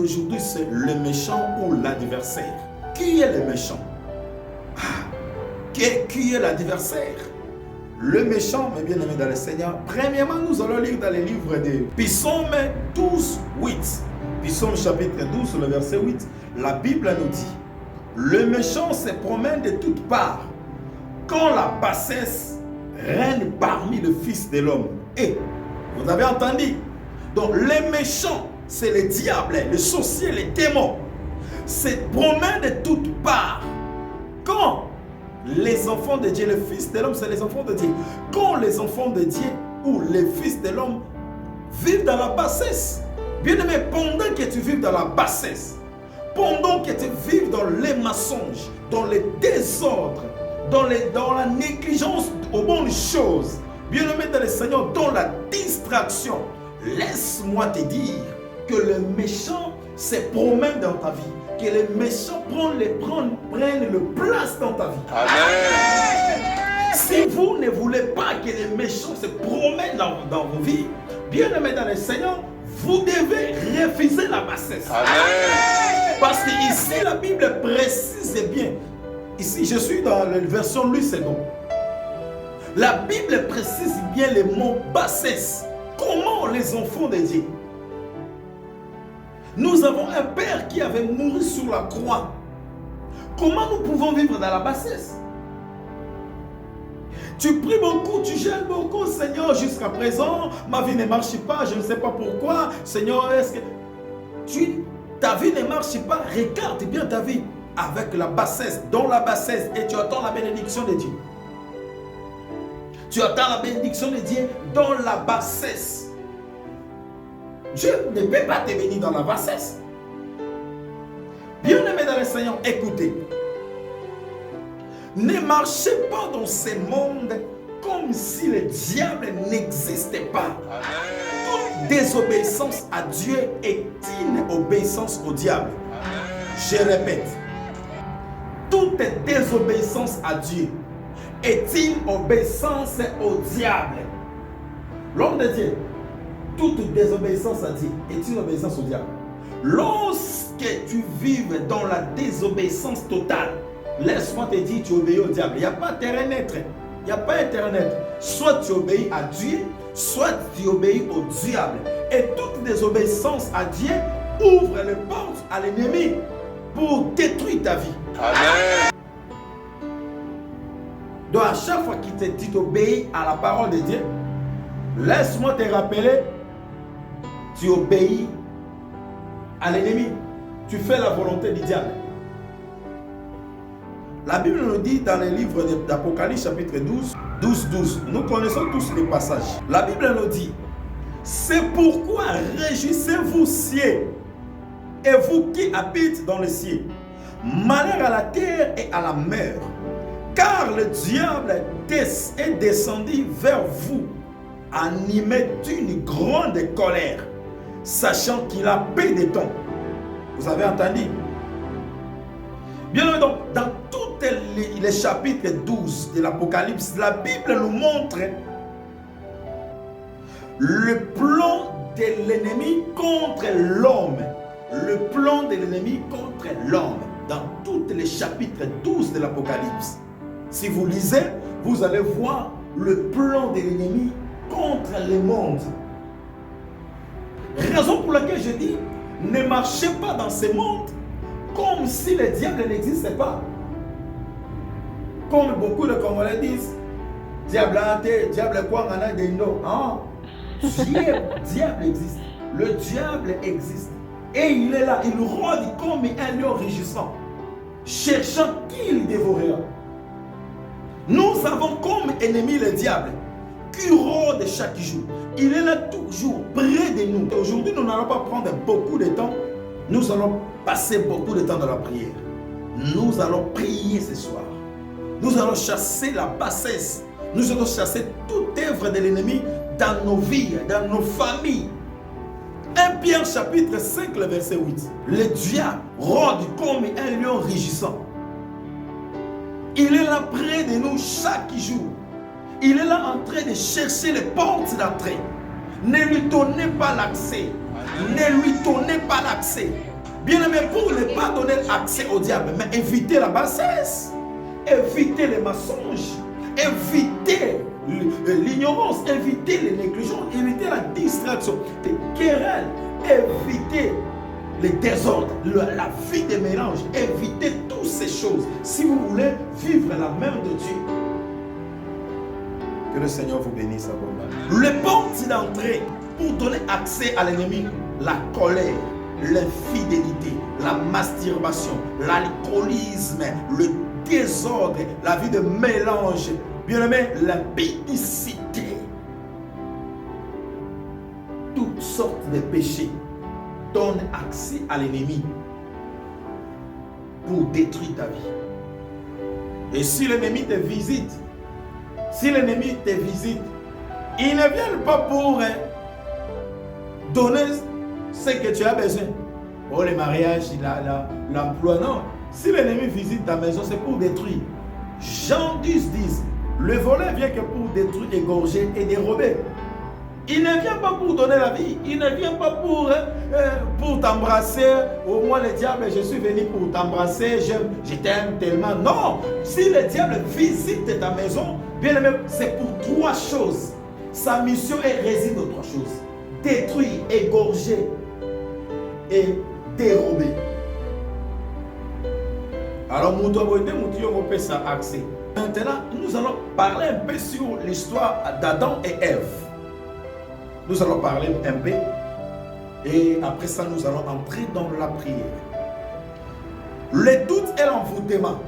d'aujourd'hui, c'est le méchant ou l'adversaire. Qui est le méchant? Qui est l'adversaire? Le méchant, mes bien-aimés dans le Seigneur, premièrement, nous allons lire dans les livres de Psaume 12, 8. Psaume chapitre 12, le verset 8. La Bible nous dit, le méchant se promène de toutes parts quand la bassesse règne parmi le Fils de l'homme. Et, vous avez entendu? Donc, les méchants, c'est le diable, le sorcier, les démons, se promènent de toutes parts. Quand les enfants de Dieu, le Fils de l'homme, c'est les enfants de Dieu. Quand les enfants de Dieu ou les fils de l'homme vivent dans la bassesse, bien aimé, pendant que tu vives dans la bassesse, pendant que tu vives dans les mensonges, dans les désordres, dans la négligence aux bonnes choses, bien aimé dans le Seigneur, dans la distraction, laisse-moi te dire que le méchant se promène dans ta vie, que les méchants prennent le place dans ta vie. Amen. Si vous ne voulez pas que les méchants se promènent dans vos vies, bien aimé dans le Seigneur, vous devez refuser la bassesse. Amen. Parce que ici la Bible précise bien. Ici je suis dans la version Louis II. La Bible précise bien le mot bassesse. Comment les enfants de Dieu? Nous avons un Père qui avait mouru sur la croix. Comment nous pouvons vivre dans la bassesse? Tu pries beaucoup, tu gênes beaucoup, Seigneur, jusqu'à présent, ma vie ne marche pas, je ne sais pas pourquoi. Seigneur, est-ce que ta vie ne marche pas? Regarde bien ta vie avec la bassesse, dans la bassesse, et tu attends la bénédiction de Dieu. Tu attends la bénédiction de Dieu dans la bassesse. Dieu ne peut pas te bénir dans la bassesse. Bien-aimés dans le Seigneur, écoutez. Ne marchez pas dans ce monde comme si le diable n'existait pas. Toute désobéissance à Dieu est une obéissance au diable. Je répète. Toute désobéissance à Dieu est une obéissance au diable. L'homme de Dieu, toute désobéissance à Dieu est une obéissance au diable. Lorsque tu vives dans la désobéissance totale, laisse-moi te dire, tu obéis au diable. Il n'y a pas terrain neutre. Il n'y a pas terrain neutre. Soit tu obéis à Dieu, soit tu obéis au diable. Et toute désobéissance à Dieu ouvre les portes à l'ennemi pour détruire ta vie. Amen. Donc à chaque fois qu'il tu t'obéis à la parole de Dieu, laisse-moi te rappeler, tu obéis à l'ennemi. Tu fais la volonté du diable. La Bible nous dit dans les livres d'Apocalypse chapitre 12. Nous connaissons tous les passages. La Bible nous dit, c'est pourquoi réjouissez-vous cieux, et vous qui habitez dans le ciel. Malheur à la terre et à la mer, car le diable est descendu vers vous, animé d'une grande colère, sachant qu'il a peu de temps. Vous avez entendu? Bien donc, dans tous les chapitres 12 de l'Apocalypse, la Bible nous montre le plan de l'ennemi contre l'homme. Le plan de l'ennemi contre l'homme. Dans tous les chapitres 12 de l'Apocalypse. Si vous lisez, vous allez voir le plan de l'ennemi contre le monde. Raison pour laquelle je dis, ne marchez pas dans ce monde comme si le diable n'existait pas. Comme beaucoup de Congolais disent, diable hanté, diable quoi, on a des noms. Diable existe. Le diable existe. Et il est là, il rôde comme un lion rugissant, cherchant qui il dévorera. Nous avons comme ennemi le diable, qui rôde chaque jour. Il est là toujours, près de nous. Aujourd'hui, nous n'allons pas prendre beaucoup de temps. Nous allons passer beaucoup de temps dans la prière. Nous allons prier ce soir. Nous allons chasser la bassesse. Nous allons chasser toute œuvre de l'ennemi dans nos vies, dans nos familles. 1 Pierre chapitre 5, le verset 8. Le diable rôde comme un lion rugissant. Il est là près de nous chaque jour. Il est là en train de chercher les portes d'entrée. Ne lui donnez pas l'accès. Ne lui donnez pas l'accès. Bien aimé, pour ne pas donner accès au diable, mais évitez la bassesse, évitez les mensonges, évitez l'ignorance, évitez les négligences, évitez la distraction, les querelles, évitez les désordres, la vie des mélanges, évitez toutes ces choses si vous voulez vivre la main de Dieu. Que le Seigneur vous bénisse abondamment. Les portes d'entrée pour donner accès à l'ennemi, la colère, l'infidélité, la masturbation, l'alcoolisme, le désordre, la vie de mélange, bien aimé, l'impudicité, toutes sortes de péchés donnent accès à l'ennemi pour détruire ta vie. Et si l'ennemi te visite, il ne vient pas pour donner ce que tu as besoin. Oh, le mariage, l'emploi, non. Si l'ennemi visite ta maison, c'est pour détruire. Jean 10 dit, le volet vient que pour détruire, égorger et dérober. Il ne vient pas pour donner la vie. Il ne vient pas pour t'embrasser. Au moins le diable, je suis venu pour t'embrasser. Je t'aime tellement. Non. Si le diable visite ta maison, bien aimé, c'est pour trois choses. Sa mission réside aux trois choses. Détruire, égorger et dérober. Alors, accès. Maintenant, nous allons parler un peu sur l'histoire d'Adam et Ève. Nous allons parler un peu et après ça, nous allons entrer dans la prière. Le doute et l'envoûtement.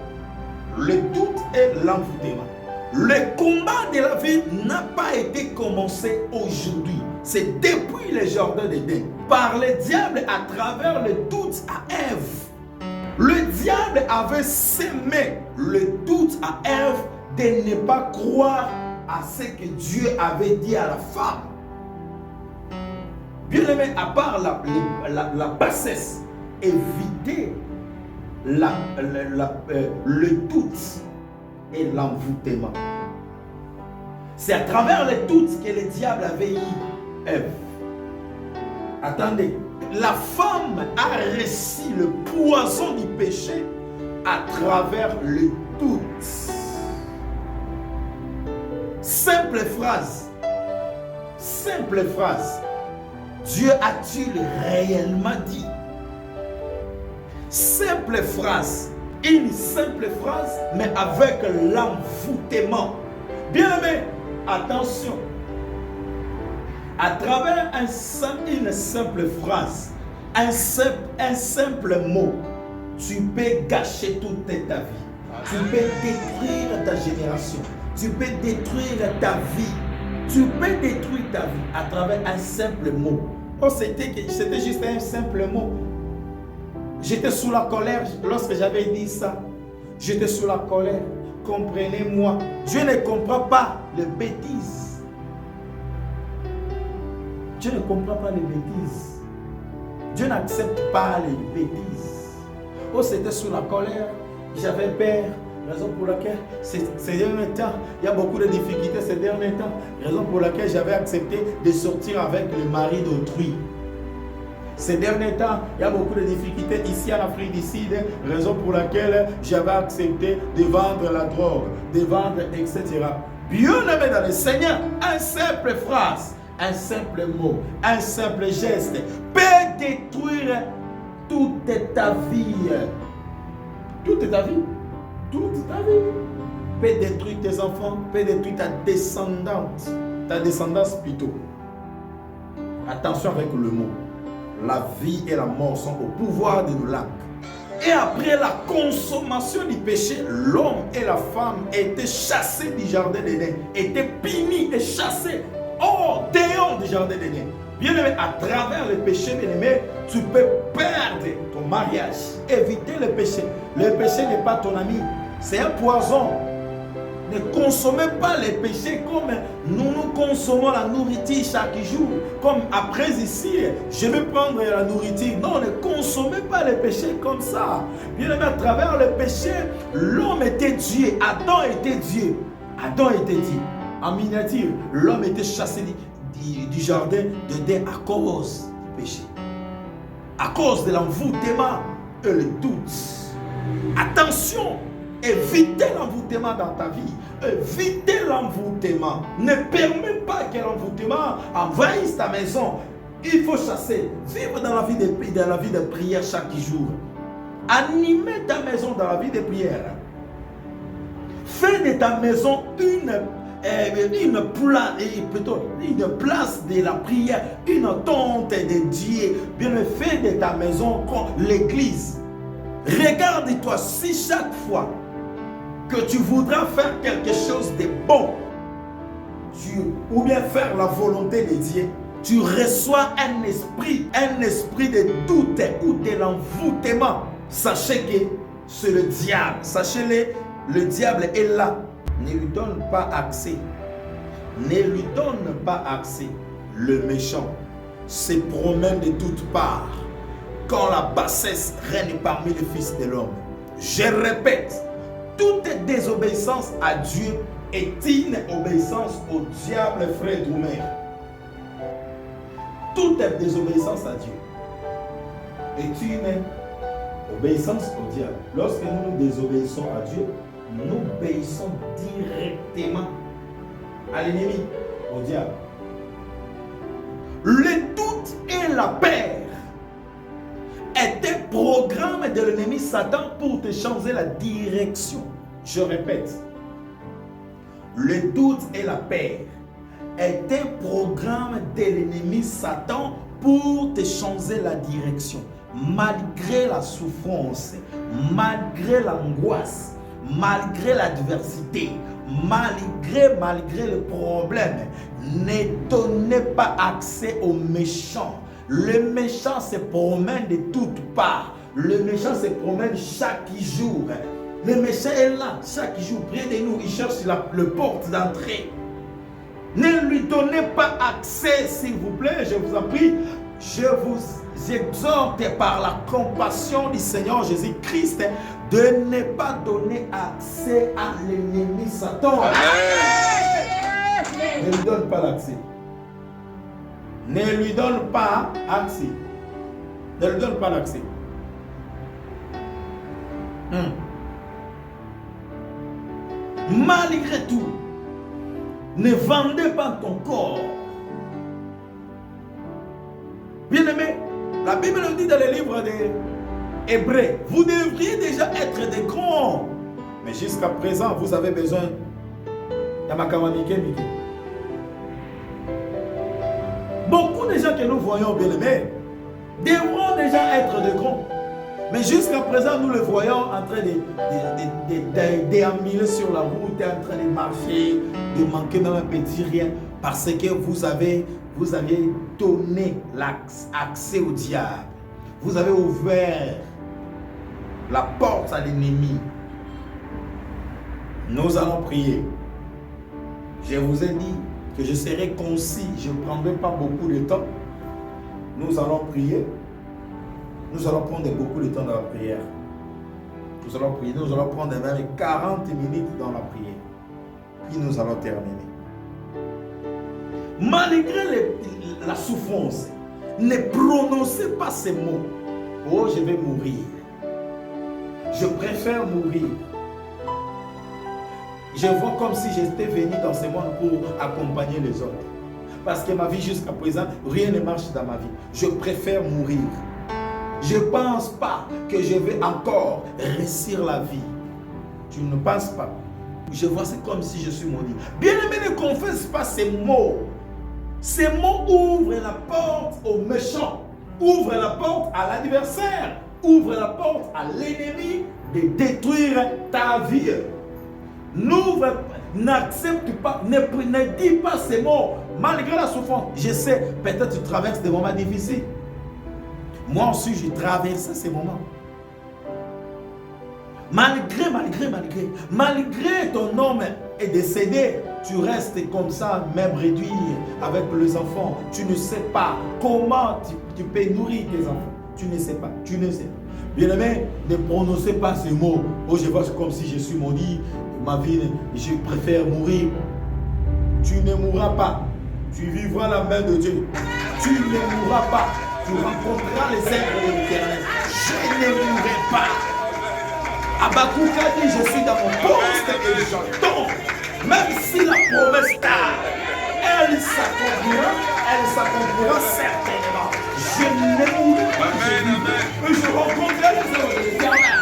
Le doute et l'envoûtement. Le combat de la vie n'a pas été commencé aujourd'hui. C'est depuis le jardin d'Éden. Par le diable à travers le doute à Ève. Le diable avait semé le doute à Ève de ne pas croire à ce que Dieu avait dit à la femme. Bien aimé, à part la bassesse, évitez le doute et l'envoûtement. C'est à travers le doute que le diable avait eu Ève. Attendez, la femme a reçu le poison du péché à travers le doute. Simple phrase. Simple phrase. Dieu a-t-il réellement dit? Simple phrase. Une simple phrase, mais avec l'envoûtement. Bien aimé, attention. À travers une simple phrase, un simple mot, tu peux gâcher toute ta vie. Tu peux détruire ta génération. Tu peux détruire ta vie. Tu peux détruire ta vie à travers un simple mot. Oh, c'était juste un simple mot. J'étais sous la colère lorsque j'avais dit ça. J'étais sous la colère. Comprenez-moi. Dieu ne comprend pas les bêtises. Dieu ne comprend pas les bêtises. Dieu n'accepte pas les bêtises. Oh, c'était sous la colère. J'avais peur. Raison pour laquelle ces derniers temps, il y a beaucoup de difficultés ces derniers temps. Raison pour laquelle j'avais accepté de sortir avec le mari d'autrui. Ces derniers temps, il y a beaucoup de difficultés ici en Afrique du Sud. Raison pour laquelle j'avais accepté de vendre la drogue, de vendre, etc. Bien aimé dans le Seigneur, une simple phrase, un simple mot, un simple geste peut détruire toute ta vie. Toute ta vie. Toute ta vie. Peut détruire tes enfants, peut détruire ta descendance plutôt. Attention avec le mot. La vie et la mort sont au pouvoir de nos langues. Et après la consommation du péché, l'homme et la femme étaient chassés du jardin d'Éden, étaient punis et chassés hors dehors du jardin d'Éden. Bien aimé, à travers le péché, bien aimé, tu peux perdre ton mariage. Éviter le péché. Le péché n'est pas ton ami, c'est un poison. Ne consommez pas les péchés comme nous consommons la nourriture chaque jour. Comme après ici, je vais prendre la nourriture. Non, ne consommez pas les péchés comme ça. Bien aimé, à travers le péché, l'homme était Dieu. Adam était Dieu. Adam était Dieu. En miniature, l'homme était chassé du jardin d'Éden à cause du péché. à cause de l'envoûtement et le doute. Attention, évitez l'envoûtement dans ta vie. Évitez l'envoûtement. Ne permets pas que l'envoûtement envahisse ta maison. Il faut chasser. Vivre dans la vie de prière chaque jour. Animer ta maison dans la vie de prière. Fais de ta maison une place de la prière, une tente de Dieu. Bien, fais de ta maison comme l'église. Regarde-toi, si chaque fois que tu voudras faire quelque chose de bon, ou bien faire la volonté de Dieu, tu reçois un esprit de doute ou de l'envoûtement. Sachez que c'est le diable. Sachez-le, le diable est là. Ne lui donne pas accès. Ne lui donne pas accès. Le méchant se promène de toutes parts quand la bassesse règne parmi les fils de l'homme. Je répète, toute désobéissance à Dieu est une obéissance au diable, frère ou mère. Toute désobéissance à Dieu est une obéissance au diable. Lorsque nous désobéissons à Dieu, nous obéissons directement à l'ennemi, au diable. Le doute et la peur est un programme de l'ennemi Satan pour te changer la direction. Je répète, le doute et la peur est un programme de l'ennemi Satan pour te changer la direction. Malgré la souffrance, malgré l'angoisse, malgré l'adversité, malgré le problème, ne donnez pas accès aux méchants. Le méchant se promène de toutes parts. Le méchant se promène chaque jour. Le méchant est là chaque jour près de nous. Il cherche le porte d'entrée. Ne lui donnez pas accès, s'il vous plaît, je vous en prie. Je vous exhorte par la compassion du Seigneur Jésus-Christ de ne pas donner accès à l'ennemi Satan. Ne lui donne pas l'accès. Ne lui donne pas accès. Ne lui donne pas l'accès. Malgré tout, ne vendez pas ton corps. Bien-aimé, la Bible nous dit dans le livre des Hébreux, vous devriez déjà être des grands. Mais jusqu'à présent, vous avez besoin de beaucoup de gens que nous voyons, bien-aimés, devront déjà être de grands. Mais jusqu'à présent, nous le voyons en train de déambuler sur la route, en train de marcher, de manquer même un petit rien, parce que vous avez donné l'accès au diable. Vous avez ouvert la porte à l'ennemi. Nous allons prier. Je vous ai dit que je serai concis, je ne prendrai pas beaucoup de temps. Nous allons prier. Nous allons prendre beaucoup de temps dans la prière. Nous allons prier, nous allons prendre même 40 minutes dans la prière. Puis nous allons terminer. Malgré la souffrance, ne prononcez pas ces mots. Oh, je vais mourir. Je préfère mourir. Je vois comme si j'étais venu dans ce monde pour accompagner les autres. Parce que ma vie jusqu'à présent, rien ne marche dans ma vie. Je préfère mourir. Je ne pense pas que je vais encore réussir la vie. Tu ne penses pas. Je vois, c'est comme si je suis maudit. Bien-aimé, ne confesse pas ces mots. Ces mots ouvrent la porte aux méchants. Ouvrent la porte à l'adversaire. Ouvrent la porte à l'ennemi de détruire ta vie. N'accepte pas, ne dis pas ces mots. Malgré la souffrance, je sais, peut-être tu traverses des moments difficiles. Moi aussi, j'ai traversé ces moments. Malgré ton homme est décédé, tu restes comme ça, même réduit avec les enfants. Tu ne sais pas comment tu peux nourrir tes enfants. Tu ne sais pas. Bien-aimé, ne prononcez pas ces mots. Oh, je vois comme si je suis maudit. Ma vie, je préfère mourir. Tu ne mourras pas. Tu vivras la main de Dieu. Tu ne mourras pas. Tu rencontreras les êtres de je ne mourrai pas. Habakkuk a dit, je suis dans mon poste et j'entends. Même si la promesse tarde, elle s'accomplira certainement. Je ne mourrai pas, je vivrai, et je rencontrerai les hommes de l'Éternel.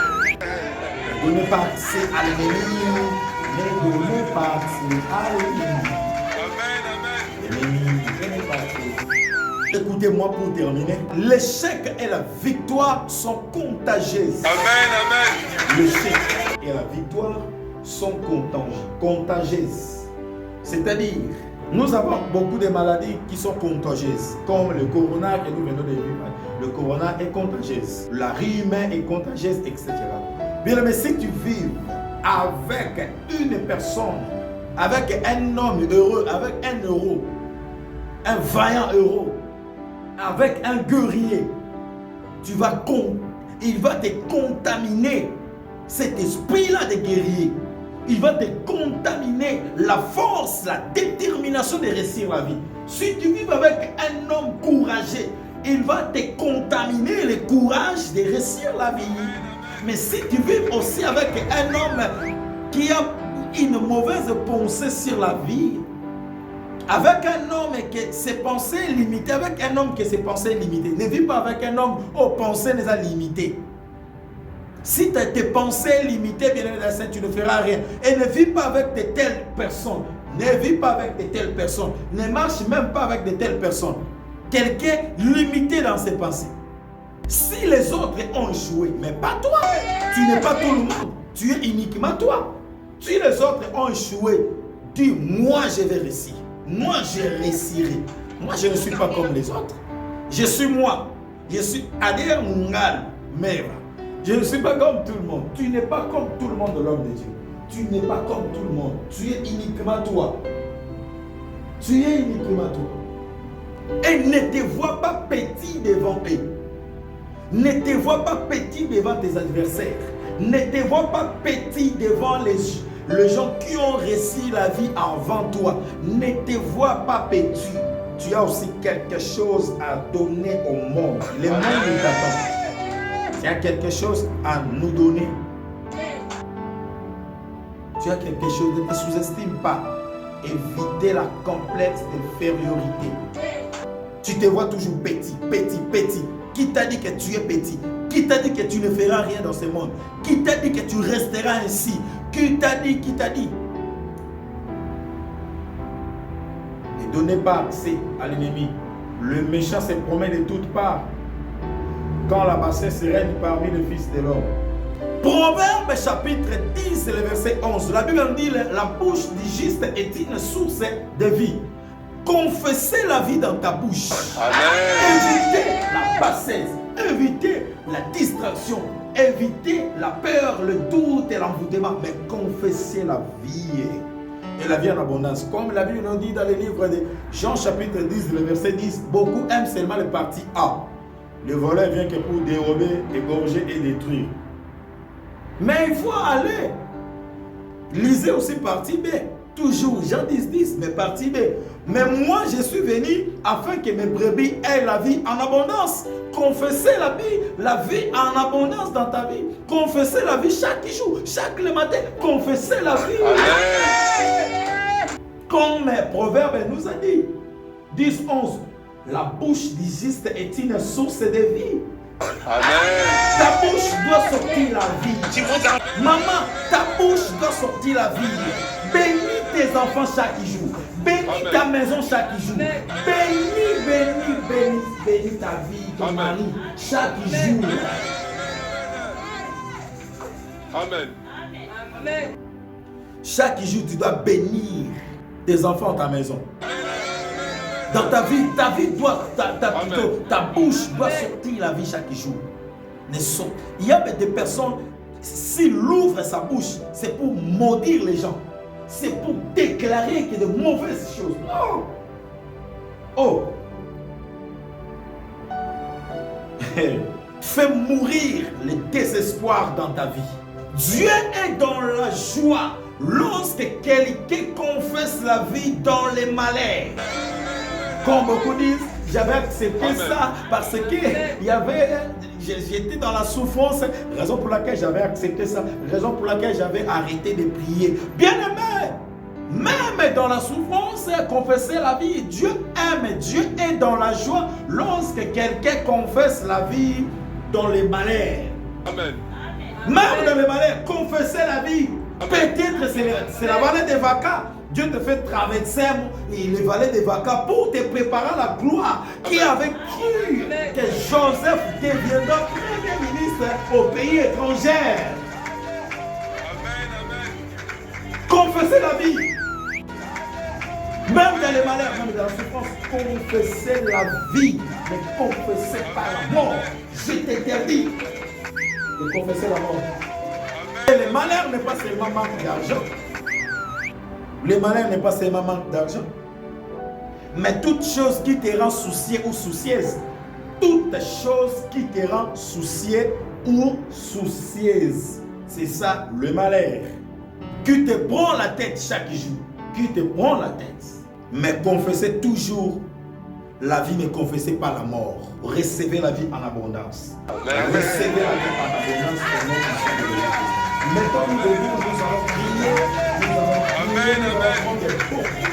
Ne donnez pas accès à l'ennemi, ne donnez pas accès à l'ennemi. L'ennemi, ne donnez pas accès. Écoutez-moi pour terminer. L'échec et la victoire sont contagieuses. L'échec et la victoire sont contagieuses. C'est-à-dire, nous avons beaucoup de maladies qui sont contagieuses, comme le corona que nous venons de vivre. Le corona est contagieux, la rhume est contagieuse, etc. Bien, mais si tu vis avec une personne, avec un homme heureux, avec un héros, un vaillant héros, avec un guerrier, il va te contaminer cet esprit-là de guerrier. Il va te contaminer la force, la détermination de réussir la vie. Si tu vis avec un homme courageux, il va te contaminer le courage de réussir la vie. Mais si tu vis aussi avec un homme qui a une mauvaise pensée sur la vie, avec un homme qui ses pensées limitées, avec un homme qui ses pensées limitées, ne vis pas avec un homme aux pensées limitées. Si tu as tes pensées limitées, bien évidemment, tu ne feras rien. Et ne vis pas avec de telles personnes. Ne vis pas avec de telles personnes. Ne marche même pas avec de telles personnes. Quelqu'un limité dans ses pensées. Si les autres ont échoué, mais pas toi. Tu n'es pas tout le monde. Tu es uniquement toi. Si les autres ont échoué, dis, moi je vais réussir. Moi je réussirai. Moi je ne suis pas comme les autres. Je suis moi. Je suis Ader Mungal Mera. Je ne suis pas comme tout le monde. Tu n'es pas comme tout le monde de l'homme de Dieu. Tu n'es pas comme tout le monde. Tu es uniquement toi. Tu es uniquement toi. Et ne te vois pas petit devant eux. Ne te vois pas petit devant tes adversaires. Ne te vois pas petit devant les gens qui ont réussi la vie avant toi. Ne te vois pas petit. Tu as aussi quelque chose à donner au monde. Le monde t'attend. Tu as quelque chose à nous donner. Tu as quelque chose, ne te sous-estime pas. Éviter la complexe d'infériorité. Tu te vois toujours petit, petit, petit. Qui t'a dit que tu es petit? Qui t'a dit que tu ne feras rien dans ce monde? Qui t'a dit que tu resteras ainsi? Qui t'a dit? Qui t'a dit? Ne donnez pas accès à l'ennemi. Le méchant se promet de toutes parts. Quand la bassesse règne parmi les fils de l'homme. Proverbe chapitre 10, le verset 11. La Bible dit, la bouche du juste est une source de vie. Confessez la vie dans ta bouche. Amen. Évitez la bassesse. Évitez la distraction. Évitez la peur, le doute et l'envoûtement. Mais confessez la vie. Et la vie en abondance. Comme la Bible nous dit dans le livre de Jean chapitre 10, le verset 10. Beaucoup aiment seulement le parti A. Le voleur vient que pour dérober, égorger et détruire. Mais il faut aller. Lisez aussi partie B. Toujours, Jean 10, mais partie B. Mais moi, je suis venu afin que mes brebis aient la vie en abondance. Confessez la vie en abondance dans ta vie. Confessez la vie chaque jour, chaque le matin. Confessez la vie. Amen. Comme Proverbe nous a dit, 10, 11. La bouche du juste est une source de vie. Amen. Ta bouche doit sortir la vie. Maman, ta bouche doit sortir la vie. Bénis tes enfants chaque jour. Bénis Amen. Ta maison chaque jour. Bénis ta vie, ton mari chaque jour. Amen. Amen. Chaque jour, tu dois bénir tes enfants, ta maison. Dans ta vie doit, ta bouche doit sortir la vie chaque jour. Il y a des personnes, s'il ouvre sa bouche, c'est pour maudire les gens. C'est pour déclarer qu'il y a de mauvaises choses. Non. Oh. Fais mourir le désespoir dans ta vie. Dieu est dans la joie lorsque quelqu'un confesse la vie dans les malheurs. Comme beaucoup disent, j'avais accepté Amen. Ça parce qu'il y avait j'étais dans la souffrance, raison pour laquelle j'avais accepté ça, raison pour laquelle j'avais arrêté de prier. Bien aimé, même dans la souffrance, confesser la vie, Dieu aime, Dieu est dans la joie lorsque quelqu'un confesse la vie dans les malheurs. Amen. Même dans les malheurs, confesser la vie. Peut-être c'est la vallée des vacas. Dieu te fait traverser les vallées des vacas pour te préparer à la gloire. Qui avait cru que Joseph deviendra premier ministre au pays étranger. Confesser la vie. Même dans les malheurs, même dans la souffrance, confesser la vie. Mais confesser pas la mort. Je t'interdis de confesser la mort. Et le malheur n'est pas seulement manque d'argent. Le malheur n'est pas seulement manque d'argent. Mais toute chose qui te rend soucieux ou soucieuse. Toute chose qui te rend soucieux ou soucieuse. C'est ça le malheur. Qui te prend la tête chaque jour. Qui te prend la tête. Mais confessez toujours la vie, ne confessez pas la mort. Recevez la vie en abondance. Recevez la vie en abondance au nom du Seigneur. Maintenant, nous allons prier. Nous allons prier. Nous allons prendre des